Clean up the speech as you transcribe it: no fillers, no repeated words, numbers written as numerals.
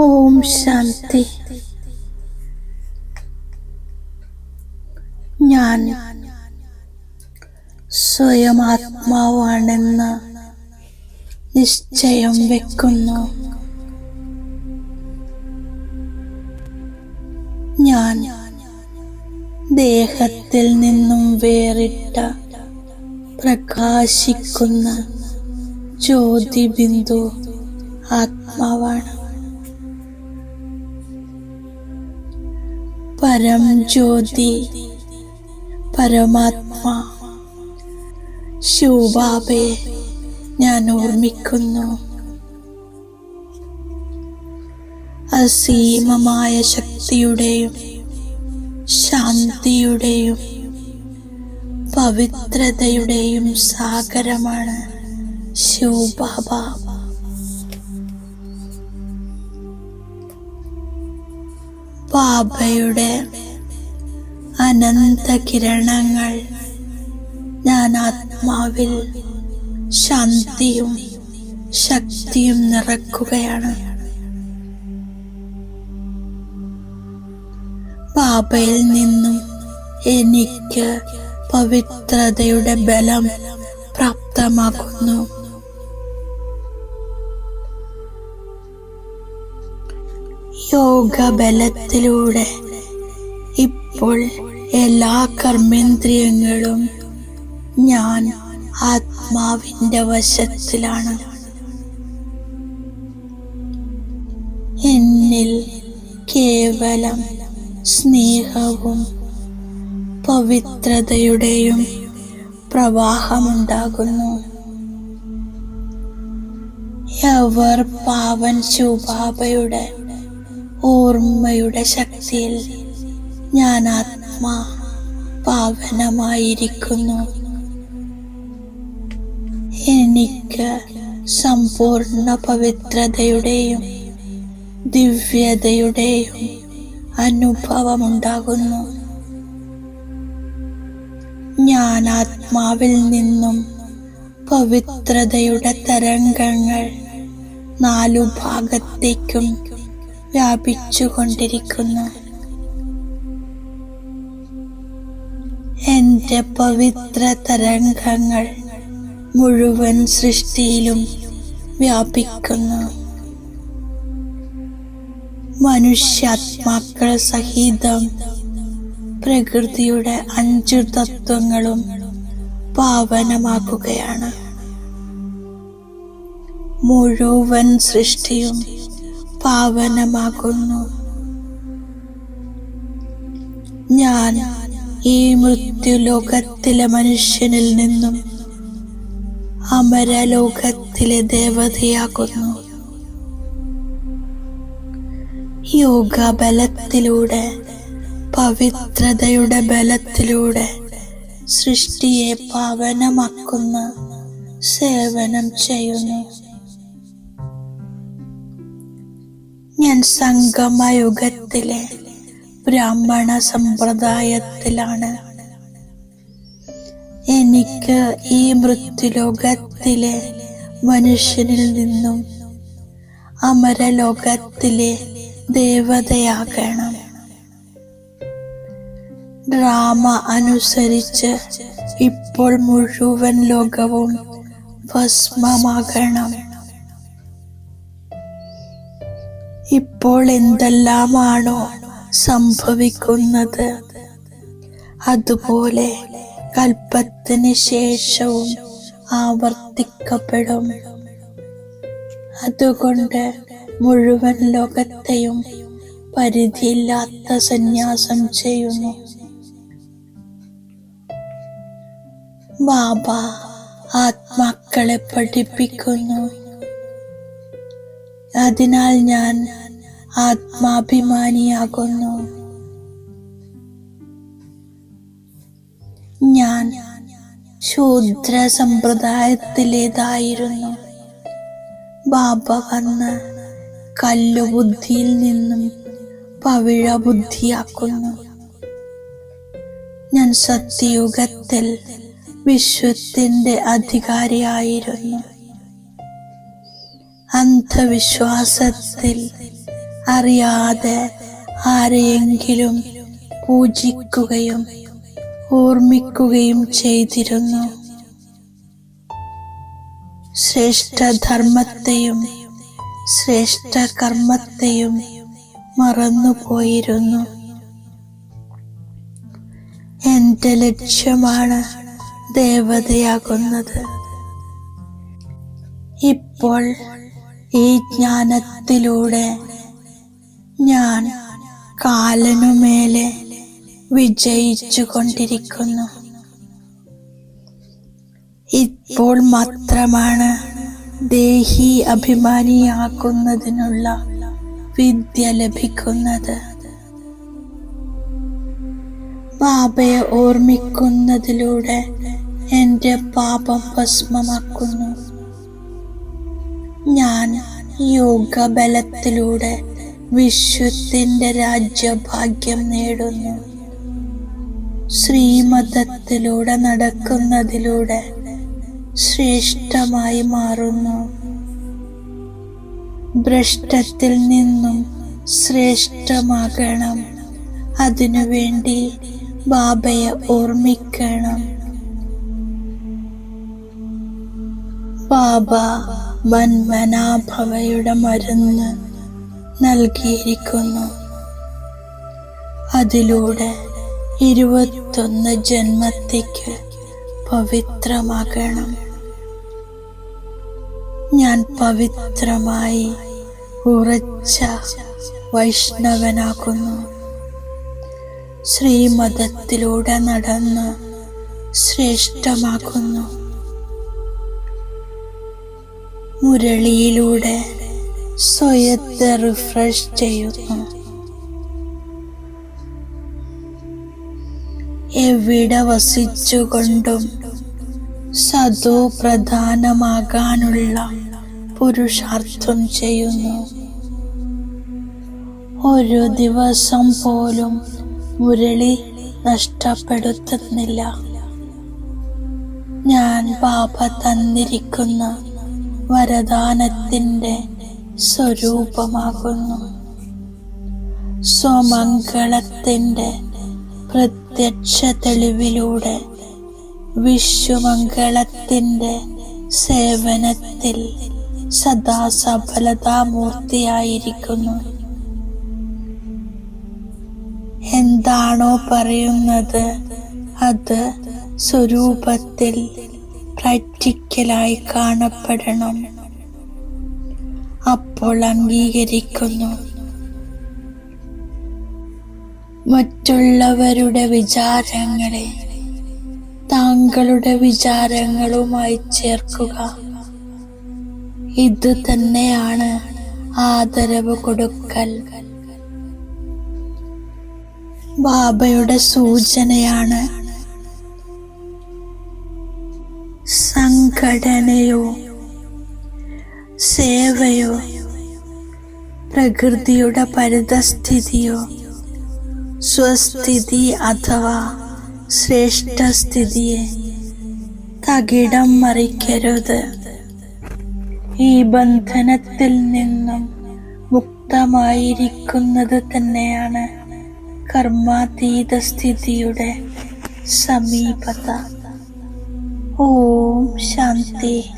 ഓം ശാന്തി. ഞാൻ സ്വയം ആത്മാവാണെന്ന് നിശ്ചയം വെക്കുന്നു. ഞാൻ ദേഹത്തിൽ നിന്നും വേറിട്ട പ്രകാശിക്കുന്ന ജ്യോതിബിന്ദു ആത്മാവാണ്. പരം ജ്യോതി പരമാത്മാ ശിവബാബയെ ഞാൻ ഓർമ്മിക്കുന്നു. അസീമമായ ശക്തിയുടെയും ശാന്തിയുടെയും പവിത്രതയുടെയും സാഗരമാണ് ശിവബാബ. ബാബയുടെ അനന്ത കിരണങ്ങൾ ഞാൻ ആത്മാവിൽ ശാന്തിയും ശക്തിയും നിറക്കുകയാണ്. ബാബയിൽ നിന്നും എനിക്ക് പവിത്രതയുടെ ബലം പ്രാപ്തമാകുന്നു. യോഗബലത്തിലൂടെ ഇപ്പോൾ എല്ലാ കർമ്മേന്ദ്രിയങ്ങളും ഞാൻ ആത്മാവിന്റെ വശത്തിലാണ്. എന്നിൽ കേവലം സ്നേഹവും പവിത്രതയുടെയും പ്രവാഹമുണ്ടാകുന്നു. അവർ പാവൻ ശിവബാബയുടെ ഓർമ്മയുടെ ശക്തിയിൽ ഞാൻ ആത്മാ പാവനമായിരിക്കുന്നു. എനിക്ക് സമ്പൂർണ്ണ പവിത്രതയുടെയും ദിവ്യതയുടെയും അനുഭവമുണ്ടാകുന്നു. ഞാൻ ആത്മാവിൽ നിന്നും പവിത്രതയുടെ തരംഗങ്ങൾ 4 ഭാഗത്തേക്കും വ്യാപിച്ചുകൊണ്ടിരിക്കുന്നു. എന്റെ പവിത്ര തരംഗങ്ങൾ മുഴുവൻ സൃഷ്ടിയിലും വ്യാപിക്കുന്നു. മനുഷ്യാത്മാക്കൾ സഹിതം പ്രകൃതിയുടെ 5 തത്വങ്ങളും പാവനമാക്കുകയാണ്. മുഴുവൻ സൃഷ്ടിയും പാവനമാകുന്നു. ഞാൻ ഈ മൃത്യുലോകത്തിലെ മനുഷ്യനിൽ നിന്നും അമരലോകത്തിലെ ദേവതയാകുന്നു. യോഗ ബലത്തിലൂടെ പവിത്രതയുടെ ബലത്തിലൂടെ സൃഷ്ടിയെ പാവനമാക്കുന്ന സേവനം ചെയ്യുന്നു. ഞാൻ സംഗമയുഗത്തിലെ ബ്രാഹ്മണ സമ്പ്രദായത്തിലാണ്. എനിക്ക് ഈ മൃത്യുലോകത്തിലെ മനുഷ്യനിൽ നിന്നും അമരലോകത്തിലെ ദേവതയാകണം. ഡ്രാമ അനുസരിച്ച് ഇപ്പോൾ മുഴുവൻ ലോകവും ഭസ്മമാകണം. ഇപ്പോൾ എന്തെല്ലാമാണോ സംഭവിക്കുന്നത് അതുപോലെ കൽപ്പത്തിന് ശേഷവും ആവർത്തിക്കപ്പെടും. അതുകൊണ്ട് മുഴുവൻ ലോകത്തെയും പരിധിയില്ലാത്ത സന്യാസം ചെയ്യുന്നു. ബാബ ആത്മാക്കളെ പഠിപ്പിക്കുന്നു. അതിനാൽ ഞാൻ ആത്മാഭിമാനിയാകുന്നു. ഞാൻ ശൂദ്ര സമ്പ്രദായത്തിലേതായിരുന്നു. ബാബ വന്ന് കല്ലുബുദ്ധിയിൽ നിന്നും പവിഴ ബുദ്ധിയാക്കുന്നു. ഞാൻ സത്യയുഗത്തിൽ വിശ്വത്തിന്റെ അധികാരിയായിരുന്നു. അന്ധവിശ്വാസത്തിൽ അറിയാതെ ആരെയെങ്കിലും പൂജിക്കുകയും ഓർമ്മിക്കുകയും ചെയ്തിരുന്നു. ശ്രേഷ്ഠധർമ്മത്തെയും ശ്രേഷ്ഠ കർമ്മത്തെയും മറന്നുപോയിരുന്നു. എന്റെ ലക്ഷ്യമാണ് ദേവതയാകുന്നത്. ഇപ്പോൾ ഈ ജ്ഞാനത്തിലൂടെ ഞാൻ കാലനുമേലെ വിജയിച്ചു കൊണ്ടിരിക്കുന്നു. ഇപ്പോൾ മാത്രമാണ് ദേഹി അഭിമാനിയാക്കുന്നതിനുള്ള വിദ്യ ലഭിക്കുന്നത്. ബാബയെ ഓർമ്മിക്കുന്നതിലൂടെ എന്റെ പാപം ഭസ്മമാക്കുന്നു. ഞാൻ യോഗബലത്തിലൂടെ വിശ്വത്തിന്റെ രാജ്യഭാഗ്യം നേടുന്നു. ശ്രീമതത്തിലൂടെ നടക്കുന്നതിലൂടെ ശ്രേഷ്ഠമായി മാറുന്നു. ഭ്രഷ്ടത്തിൽ നിന്നും ശ്രേഷ്ഠമാകണം. അതിനുവേണ്ടി ബാബയെ ഓർമ്മിക്കണം. ബാബ മന്മനാഭവയുടെ മരുന്ന് നൽകിയിരിക്കുന്നു. അതിലൂടെ 21 ജന്മത്തേക്ക് പവിത്രമാകണം. ഞാൻ പവിത്രമായി ഉറച്ച വൈഷ്ണവനാകുന്നു. ശ്രീമതത്തിലൂടെ നടന്ന് ശ്രേഷ്ഠമാകുന്നു. മുരളിയിലൂടെ സ്വയത്തെ റിഫ്രഷ് ചെയ്യുന്നു. എവിടെ വസിച്ചുകൊണ്ടും സദോ പ്രധാനമാകാനുള്ള പുരുഷാർത്ഥം ചെയ്യുന്നു. ഒരു ദിവസം പോലും മുരളി നഷ്ടപ്പെടുത്തുന്നില്ല. ഞാൻ ബാബ തന്നിരിക്കുന്ന വരദാനത്തിന്റെ സ്വരൂപമാകുന്നു. സ്വമംഗളത്തിന്റെ പ്രത്യക്ഷ തെളിവിലൂടെ വിശ്വമംഗളത്തിന്റെ സേവനത്തിൽ സദാ സഫലതാമൂർത്തിയായിരിക്കുന്നു. എന്താണോ പറയുന്നത് അത് സ്വരൂപത്തിൽ പ്രാക്ടിക്കലായി കാണപ്പെടണം. അപ്പോൾ അംഗീകരിക്കുന്നു. മറ്റുള്ളവരുടെ വിചാരങ്ങളെ താങ്കളുടെ വിചാരങ്ങളുമായി ചേർക്കുക. ഇത് തന്നെയാണ് ആദരവ് കൊടുക്കൽ. ബാബയുടെ സൂചനയാണ് സംഘടനയോ സേവയോ പ്രകൃതിയുടെ പരിതസ്ഥിതിയോ സ്വസ്ഥിതി അഥവാ ശ്രേഷ്ഠസ്ഥിതിയെ തകിടം മറിക്കരുത്. ഈ ബന്ധനത്തിൽ നിന്നും മുക്തമായിരിക്കുന്നത് തന്നെയാണ് കർമാതീത സ്ഥിതിയുടെ സമീപത. ഓം ശാന്തി.